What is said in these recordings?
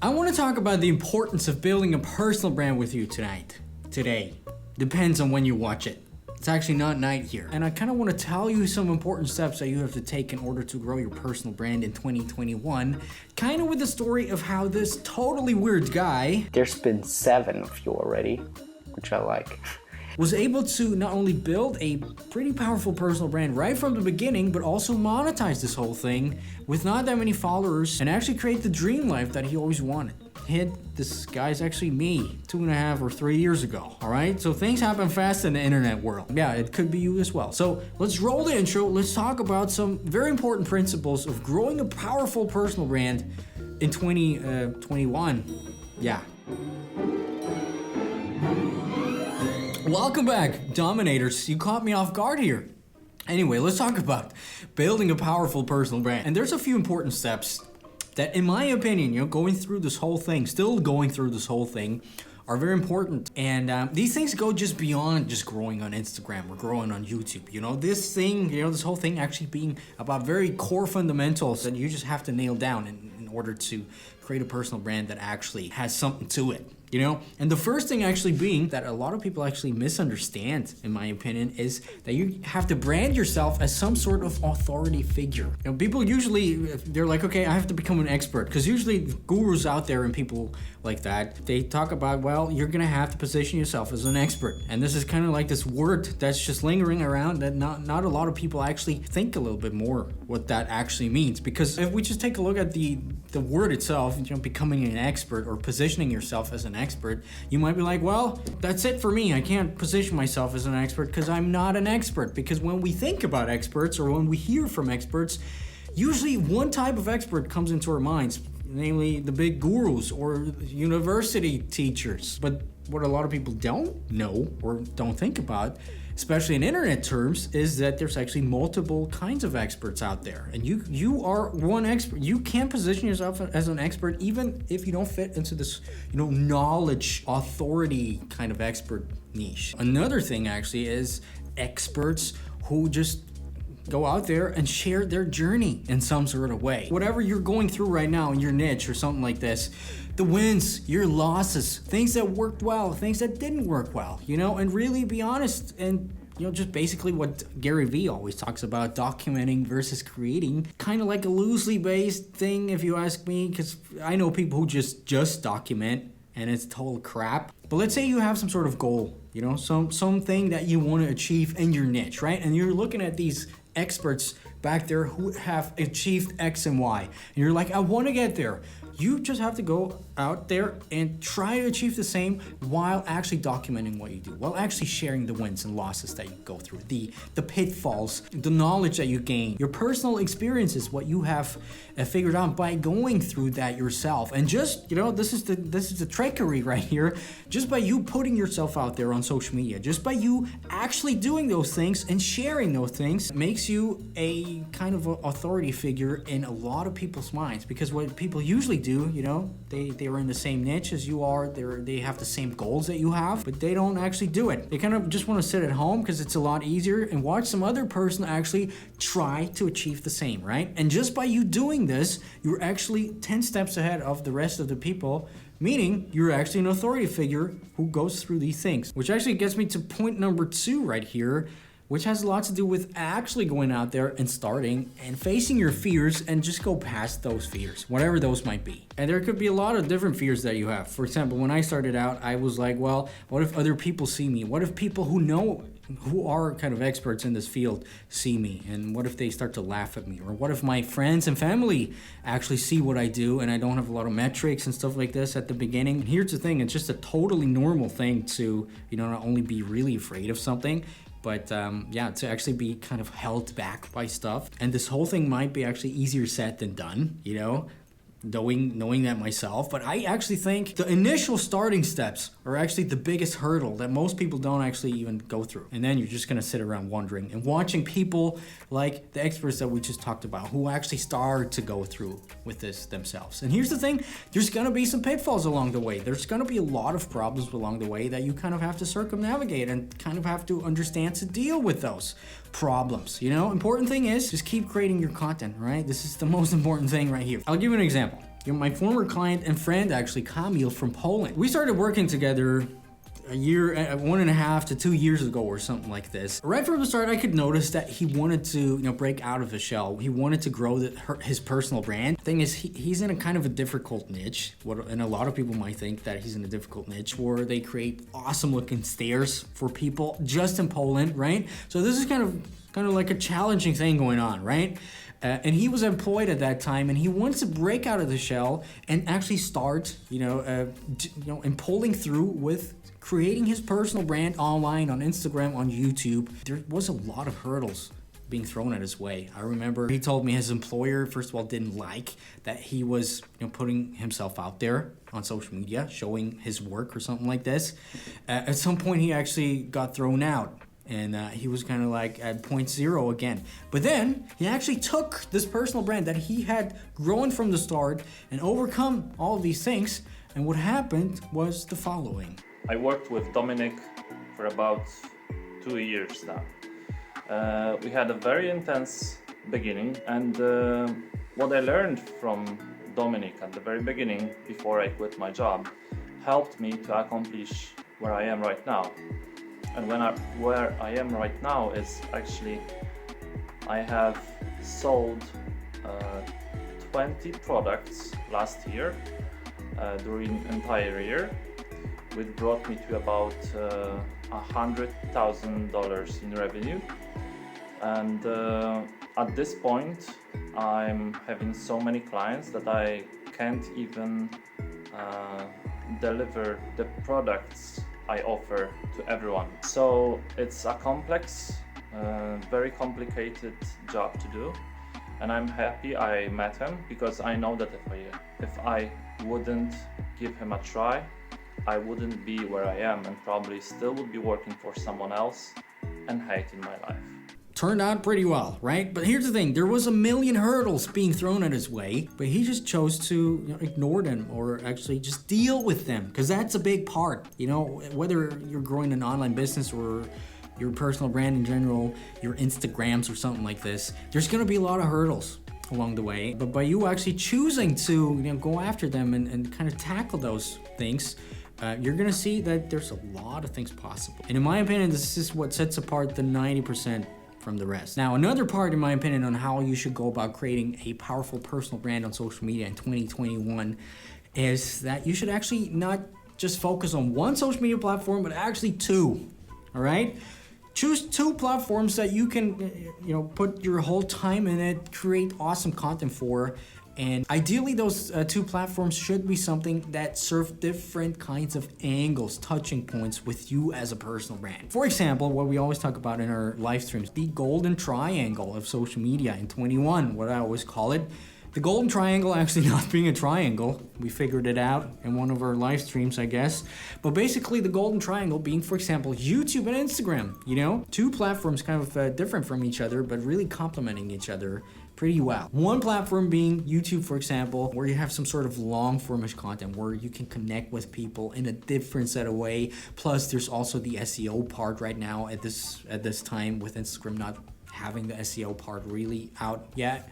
I want to talk about the importance of building a personal brand with you today. Depends on when you watch it. It's actually not night here. And I kind of want to tell you some important steps that you have to take in order to grow your personal brand in 2021. Kind of with the story of how this totally weird guy, there's been 7 of you already, which I like, was able to not only build a pretty powerful personal brand right from the beginning, but also monetize this whole thing with not that many followers and actually create the dream life that he always wanted. This guy's actually me 2.5 or 3 years ago, all right? So things happen fast in the internet world. Yeah, it could be you as well. So let's roll the intro. Let's talk about some very important principles of growing a powerful personal brand in 2021. Yeah. Welcome back, Dominators. You caught me off guard here. Anyway, let's talk about building a powerful personal brand. And there's a few important steps that, in my opinion, still going through this whole thing, are very important. And these things go just beyond just growing on Instagram or growing on YouTube. This whole thing actually being about very core fundamentals that you just have to nail down in order to create a personal brand that actually has something to it. And the first thing actually being that a lot of people actually misunderstand, in my opinion, is that you have to brand yourself as some sort of authority figure. People usually, they're like, okay, I have to become an expert. Because usually gurus out there and people like that, they talk about, well, you're going to have to position yourself as an expert. And this is kind of like this word that's just lingering around that not a lot of people actually think a little bit more what that actually means. Because if we just take a look at the word itself, becoming an expert or positioning yourself as an expert, you might be like, well, that's it for me. I can't position myself as an expert because I'm not an expert. Because when we think about experts or when we hear from experts, usually one type of expert comes into our minds, namely the big gurus or university teachers. But what a lot of people don't know or don't think about, especially in internet terms, is that there's actually multiple kinds of experts out there. And you are one expert. You can position yourself as an expert even if you don't fit into this, knowledge, authority kind of expert niche. Another thing actually is experts who just go out there and share their journey in some sort of way. Whatever you're going through right now in your niche or something like this, the wins, your losses, things that worked well, things that didn't work well, and really be honest and just basically what Gary Vee always talks about, documenting versus creating, kind of like a loosely based thing if you ask me, because I know people who just document and it's total crap. But let's say you have some sort of goal, something that you want to achieve in your niche, right? And you're looking at these experts back there who have achieved X and Y. And you're like, I want to get there. You just have to go out there and try to achieve the same while actually documenting what you do, while actually sharing the wins and losses that you go through, the pitfalls, the knowledge that you gain, your personal experiences, what you have figured out by going through that yourself. And just, this is the trickery right here. Just by you putting yourself out there on social media, just by you actually doing those things and sharing those things, makes you a kind of authority figure in a lot of people's minds. Because what people usually do, they are in the same niche as you are, they have the same goals that you have, but they don't actually do it. They kind of just want to sit at home because it's a lot easier and watch some other person actually try to achieve the same, right? And just by you doing this, you're actually 10 steps ahead of the rest of the people, meaning you're actually an authority figure who goes through these things. Which actually gets me to point number 2 right here, which has a lot to do with actually going out there and starting and facing your fears and just go past those fears, whatever those might be. And there could be a lot of different fears that you have. For example, when I started out, I was like, well, what if other people see me? What if people who are kind of experts in this field see me? And what if they start to laugh at me? Or what if my friends and family actually see what I do and I don't have a lot of metrics and stuff like this at the beginning? And here's the thing, it's just a totally normal thing to, not only be really afraid of something, but to actually be kind of held back by stuff. And this whole thing might be actually easier said than done, knowing that myself. But I actually think the initial starting steps are actually the biggest hurdle that most people don't actually even go through. And then you're just gonna sit around wondering and watching people like the experts that we just talked about who actually start to go through with this themselves. And here's the thing, there's gonna be some pitfalls along the way. There's gonna be a lot of problems along the way that you kind of have to circumnavigate and kind of have to understand to deal with those problems. Important thing is just keep creating your content, right? This is the most important thing right here. I'll give you an example. my former client and friend, actually, Kamil from Poland. We started working together a year, 1.5 to 2 years ago or something like this. Right from the start, I could notice that he wanted to, break out of his shell. He wanted to grow his personal brand. Thing is, he's in a kind of a difficult niche, and a lot of people might think that he's in a difficult niche where they create awesome looking stairs for people just in Poland, right? So this is kind of like a challenging thing going on, right? And he was employed at that time, and he wants to break out of the shell and actually start, and pulling through with creating his personal brand online, on Instagram, on YouTube. There was a lot of hurdles being thrown at his way. I remember he told me his employer, first of all, didn't like that he was putting himself out there on social media, showing his work or something like this. At some point, he actually got thrown out. And he was kind of like at 0.0 again. But then he actually took this personal brand that he had grown from the start and overcome all of these things. And what happened was the following. I worked with Dominik for about 2 years now. We had a very intense beginning, and what I learned from Dominik at the very beginning, before I quit my job, helped me to accomplish where I am right now. And where I am right now is actually I have sold 20 products last year during entire year, which brought me to about $100,000 in revenue. And at this point, I'm having so many clients that I can't even deliver the products I offer to everyone. So it's a complex, very complicated job to do, and I'm happy I met him, because I know that if I wouldn't give him a try, I wouldn't be where I am, and probably still would be working for someone else and hating my life. Turned out pretty well, right? But here's the thing, there was a million hurdles being thrown at his way, but he just chose to ignore them, or actually just deal with them, because that's a big part. Whether you're growing an online business or your personal brand in general, your Instagrams or something like this, there's gonna be a lot of hurdles along the way. But by you actually choosing to go after them and kind of tackle those things, you're gonna see that there's a lot of things possible. And in my opinion, this is what sets apart the 90% from the rest. Now, another part, in my opinion, on how you should go about creating a powerful personal brand on social media in 2021 is that you should actually not just focus on one social media platform, but actually two, all right? Choose two platforms that you can, put your whole time in it, create awesome content for. And ideally, those two platforms should be something that serve different kinds of angles, touching points with you as a personal brand. For example, what we always talk about in our live streams, the golden triangle of social media in 21, what I always call it. The golden triangle actually not being a triangle. We figured it out in one of our live streams, I guess. But basically the golden triangle being, for example, YouTube and Instagram, Two platforms kind of different from each other, but really complementing each other pretty well. One platform being YouTube, for example, where you have some sort of long formish content where you can connect with people in a different set of way. Plus there's also the SEO part right now at this time, with Instagram not having the SEO part really out yet.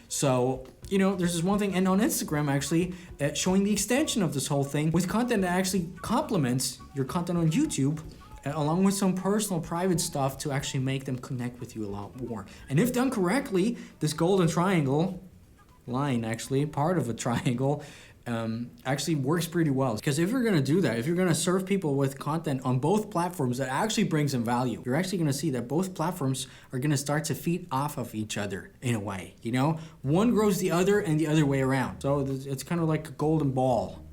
So, there's this one thing, and on Instagram actually, showing the extension of this whole thing with content that actually complements your content on YouTube, along with some personal private stuff to actually make them connect with you a lot more. And if done correctly, this golden triangle line, actually, part of a triangle, actually works pretty well. Because if you're gonna do that, if you're gonna serve people with content on both platforms that actually brings them value, you're actually gonna see that both platforms are gonna start to feed off of each other in a way, One grows the other and the other way around. So it's kind of like a golden ball.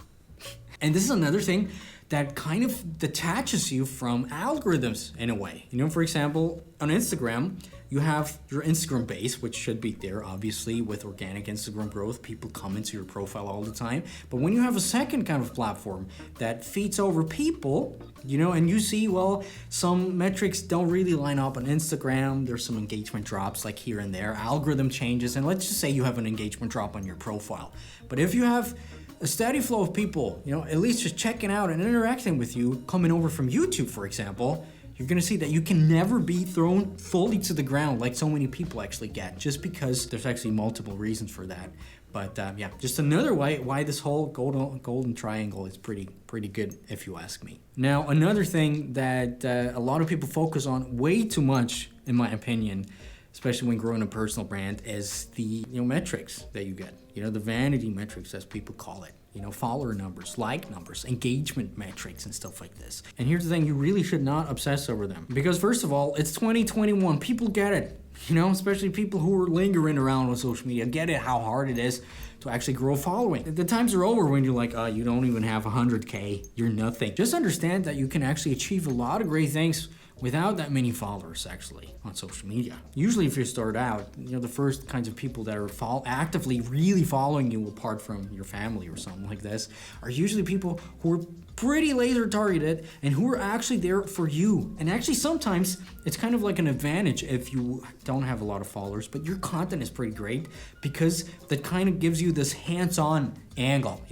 And this is another thing that kind of detaches you from algorithms in a way. For example, on Instagram, you have your Instagram base, which should be there, obviously, with organic Instagram growth. People come into your profile all the time. But when you have a second kind of platform that feeds over people, and you see, well, some metrics don't really line up on Instagram. There's some engagement drops like here and there, algorithm changes, and let's just say you have an engagement drop on your profile. But if you have a steady flow of people, at least just checking out and interacting with you, coming over from YouTube, for example, you're gonna see that you can never be thrown fully to the ground like so many people actually get, just because there's actually multiple reasons for that. But yeah, just another way why this whole golden triangle is pretty good, if you ask me. Now, another thing that a lot of people focus on way too much, in my opinion, especially when growing a personal brand, is the metrics that you get. The vanity metrics, as people call it. Follower numbers, like numbers, engagement metrics, and stuff like this. And here's the thing, you really should not obsess over them. Because first of all, it's 2021. People get it. Especially people who are lingering around on social media get it how hard it is to actually grow a following. The times are over when you're like, you don't even have 100K, you're nothing. Just understand that you can actually achieve a lot of great things without that many followers actually on social media. Usually if you start out, the first kinds of people that are actively really following you, apart from your family or something like this, are usually people who are pretty laser targeted and who are actually there for you. And actually sometimes it's kind of like an advantage if you don't have a lot of followers, but your content is pretty great, because that kind of gives you this hands-on angle,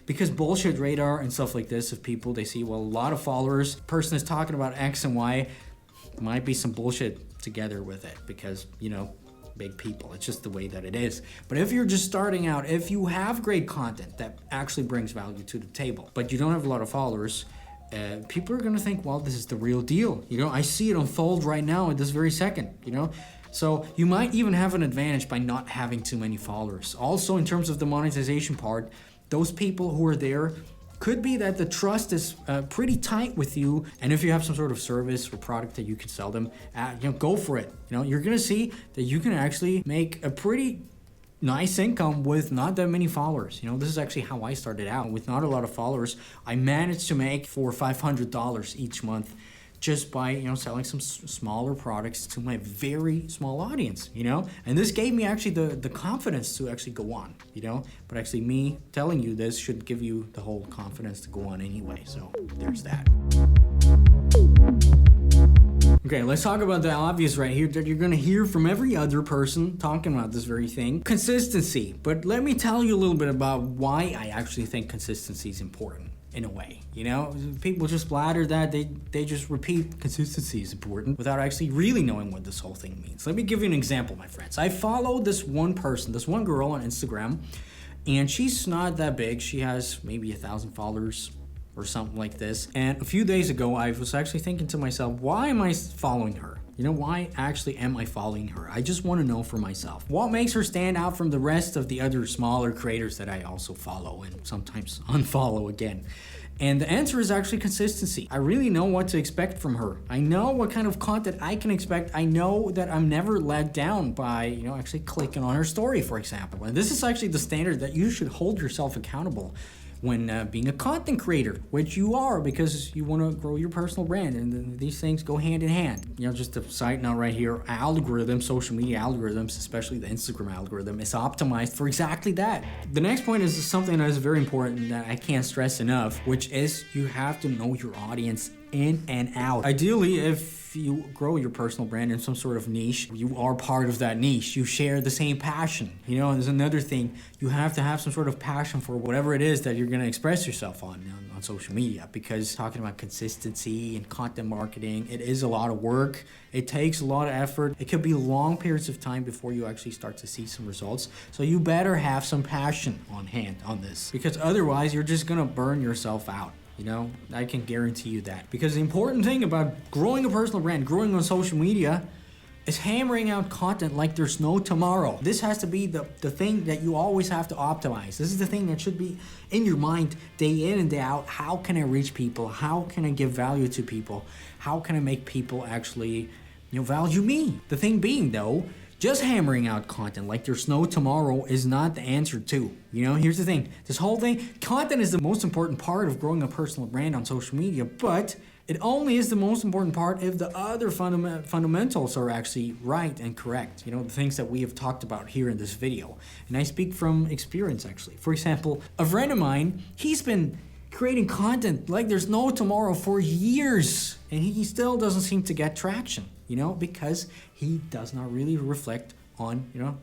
because bullshit radar and stuff like this, if people, they see, well, a lot of followers, person is talking about X and Y, might be some bullshit together with it, because, big people, it's just the way that it is. But if you're just starting out, if you have great content that actually brings value to the table, but you don't have a lot of followers, people are gonna think, well, this is the real deal. I see it unfold right now at this very second, So you might even have an advantage by not having too many followers. Also, in terms of the monetization part, those people who are there, could be that the trust is pretty tight with you, and if you have some sort of service or product that you can sell them, go for it. You're gonna see that you can actually make a pretty nice income with not that many followers. This is actually how I started out. With not a lot of followers, I managed to make $400 or $500 each month, just by selling some smaller products to my very small audience, and this gave me actually the confidence to actually go on, but actually me telling you this should give you the whole confidence to go on anyway. So there's that. Okay, let's talk about the obvious right here that you're gonna hear from every other person talking about this very thing: consistency. But let me tell you a little bit about why I actually think consistency is important. In a way, people just blather that, they just repeat consistency is important without actually really knowing what this whole thing means. Let me give you an example, my friends. I follow this one girl on Instagram, and she's not that big. She has maybe 1,000 followers or something like this. And a few days ago, I was actually thinking to myself, why am I following her? Why actually am I following her? I just want to know for myself. What makes her stand out from the rest of the other smaller creators that I also follow and sometimes unfollow again? And the answer is actually consistency. I really know what to expect from her. I know what kind of content I can expect. I know that I'm never let down by, actually clicking on her story, for example. And this is actually the standard that you should hold yourself accountable when being a content creator, which you are, because you want to grow your personal brand, and these things go hand in hand. Just a side note right here, algorithms, social media algorithms, especially the Instagram algorithm, is optimized for exactly that. The next point is something that is very important that I can't stress enough, which is you have to know your audience in and out. Ideally, if you grow your personal brand in some sort of niche, you are part of that niche. You share the same passion. And there's another thing, you have to have some sort of passion for whatever it is that you're going to express yourself on social media, because talking about consistency and content marketing, it is a lot of work. It takes a lot of effort. It could be long periods of time before you actually start to see some results. So you better have some passion on hand on this, because otherwise you're just going to burn yourself out. I can guarantee you that. Because the important thing about growing a personal brand, growing on social media, is hammering out content like there's no tomorrow. This has to be the thing that you always have to optimize. This is the thing that should be in your mind day in and day out. How can I reach people? How can I give value to people? How can I make people actually, value me? The thing being, though, just hammering out content like there's no tomorrow is not the answer too. Here's the thing. This whole thing, content is the most important part of growing a personal brand on social media, but it only is the most important part if the other fundamentals are actually right and correct. The things that we have talked about here in this video. And I speak from experience, actually. For example, a friend of mine, he's been creating content like there's no tomorrow for years, and he still doesn't seem to get traction, because he does not really reflect on,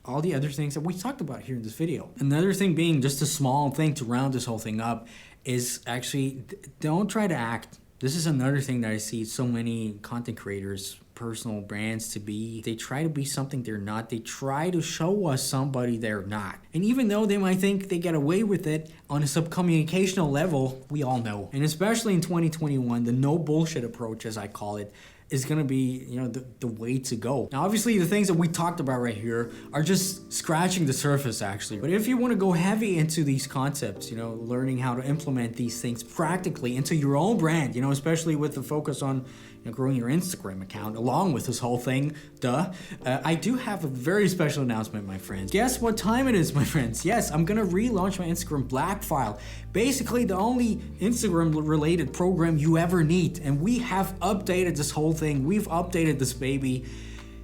all the other things that we talked about here in this video. Another thing being, just a small thing to round this whole thing up, is actually don't try to act. This is another thing that I see so many content creators personal brands to be. They try to be something they're not. They try to show us somebody they're not. And even though they might think they get away with it on a subcommunicational level, we all know. And especially in 2021, the no bullshit approach, as I call it, is gonna be, the way to go. Now, obviously, the things that we talked about right here are just scratching the surface, actually. But if you wanna go heavy into these concepts, learning how to implement these things practically into your own brand, especially with the focus on growing your Instagram account, along with this whole thing, I do have a very special announcement, my friends. Guess what time it is, my friends? Yes, I'm gonna relaunch my Instagram Black File. Basically, the only Instagram-related program you ever need. And we have updated this whole thing. We've updated this baby.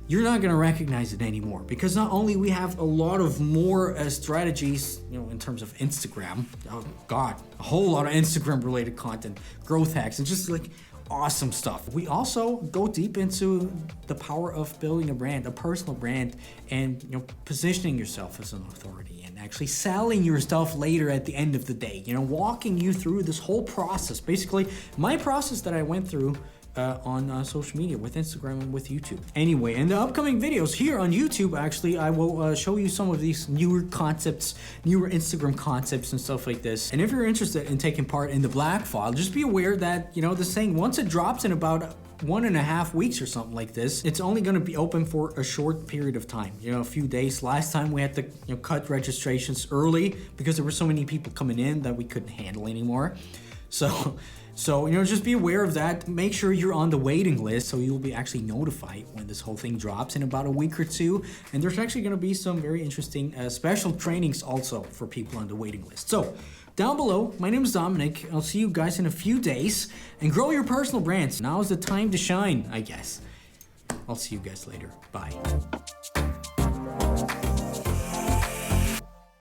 You're not gonna recognize it anymore, because not only we have a lot of more strategies, in terms of Instagram, oh God, a whole lot of Instagram-related content, growth hacks, and just like awesome stuff. We also go deep into the power of building a brand, a personal brand, and positioning yourself as an authority and actually selling your stuff later at the end of the day. Walking you through this whole process. Basically, my process that I went through on social media with Instagram and with YouTube. Anyway, in the upcoming videos here on YouTube, actually, I will show you some of these newer concepts, newer Instagram concepts and stuff like this. And if you're interested in taking part in the Black File, just be aware that, this thing, once it drops in about 1.5 weeks or something like this, it's only going to be open for a short period of time, a few days. Last time we had to cut registrations early because there were so many people coming in that we couldn't handle anymore. So, just be aware of that. Make sure you're on the waiting list so you'll be actually notified when this whole thing drops in about a week or two. And there's actually going to be some very interesting special trainings also for people on the waiting list. So, down below, my name is Dominik. I'll see you guys in a few days. And grow your personal brands. Now is the time to shine, I guess. I'll see you guys later. Bye.